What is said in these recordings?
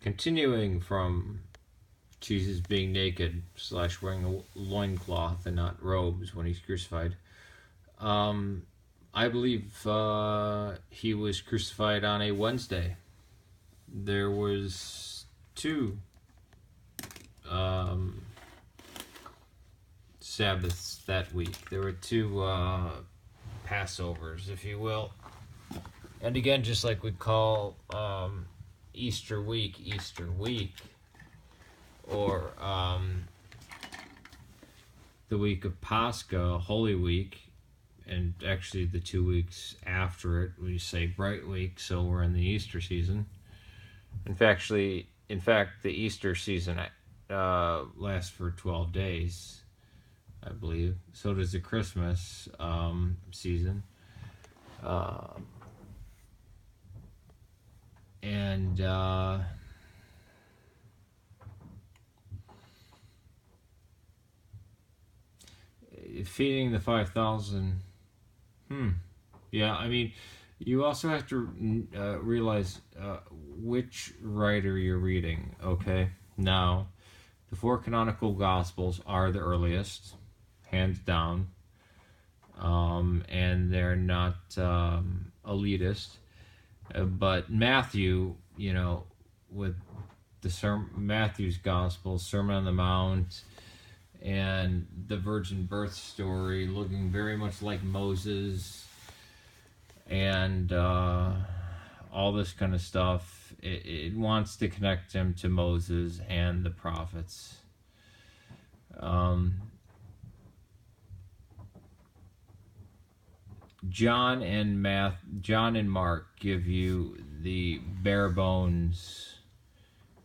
Continuing from Jesus being naked / wearing a loincloth and not robes when he's crucified, I believe he was crucified on a Wednesday. There was two Sabbaths that week. There were two Passovers, if you will. And again, just like we call Easter week, or the week of Pascha, Holy Week, and actually the 2 weeks after it, we say Bright Week, so we're in the Easter season. In fact, the Easter season lasts for 12 days, I believe. So does the Christmas season. Feeding the 5,000. Yeah, I mean, you also have to realize which writer you're reading, okay? Now, the 4 canonical Gospels are the earliest, hands down, and they're not elitist. But Matthew, with Matthew's Gospel, Sermon on the Mount, and the virgin birth story, looking very much like Moses, and all this kind of stuff. It wants to connect him to Moses and the prophets. John and Mark give you the bare bones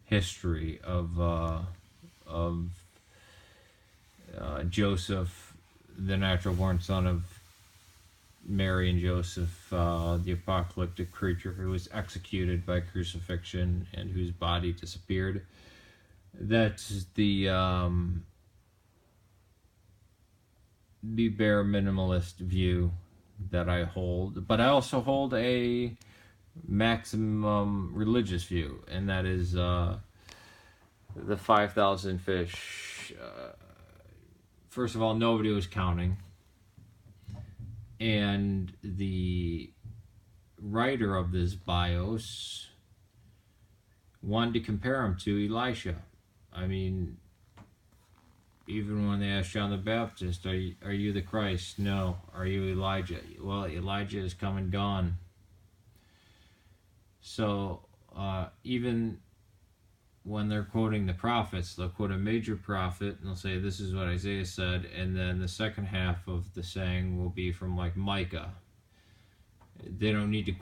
history of Joseph, the natural born son of Mary and Joseph, the apocalyptic creature who was executed by crucifixion and whose body disappeared. That's the bare minimalist view that I hold, but I also hold a maximum religious view, and that is the 5,000 fish. First of all, nobody was counting, and the writer of this bios wanted to compare him to Elisha. I mean, even when they asked John the Baptist, are you the Christ? No. Are you Elijah? Well, Elijah is come and gone. So even when they're quoting the prophets, they'll quote a major prophet and they'll say, this is what Isaiah said, and then the second half of the saying will be from like Micah. They don't need to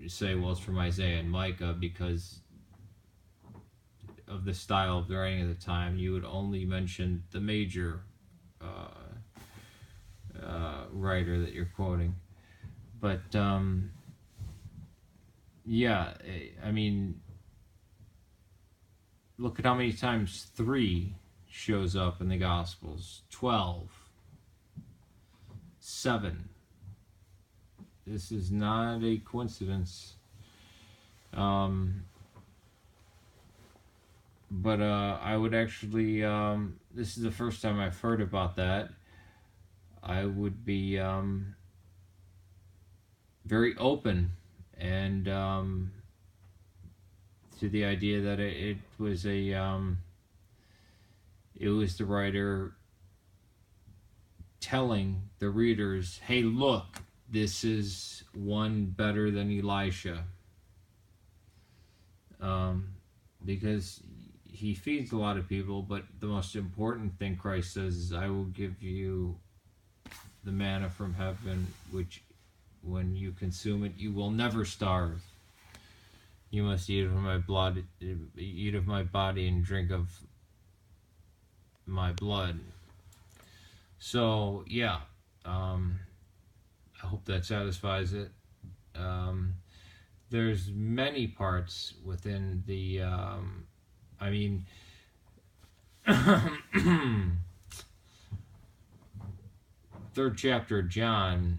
say, well, it's from Isaiah and Micah, because of the style of the writing at the time. You would only mention the major writer that you're quoting. But yeah, I mean, look at how many times 3 shows up in the Gospels. 12. 7. This is not a coincidence. But I would actually, this is the first time I've heard about that. I would be very open and to the idea that it was it was the writer telling the readers, hey, look, this is one better than Elisha. Because he feeds a lot of people, but the most important thing Christ says is, I will give you the manna from heaven, which when you consume it, you will never starve. You must eat of my blood, eat of my body, and drink of my blood. So, yeah, I hope that satisfies it. There's many parts within the, I mean, third chapter of John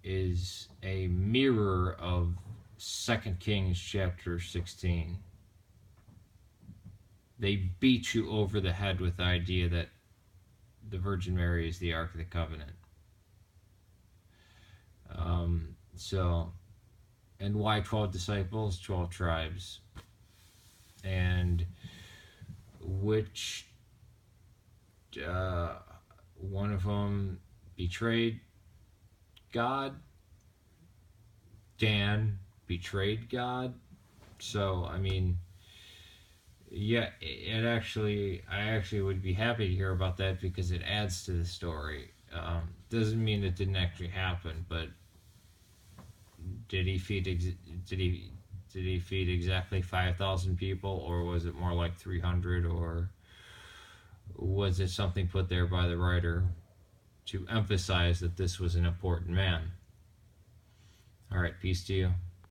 is a mirror of 2 Kings chapter 16. they beat you over the head with the idea that the Virgin Mary is the Ark of the Covenant. So, and why 12 disciples? 12 tribes. And which one of them betrayed God? Dan betrayed God. So, I mean, yeah, I actually would be happy to hear about that because it adds to the story. Doesn't mean it didn't actually happen, but did he feed exactly 5,000 people, or was it more like 300, or was it something put there by the writer to emphasize that this was an important man? All right, peace to you.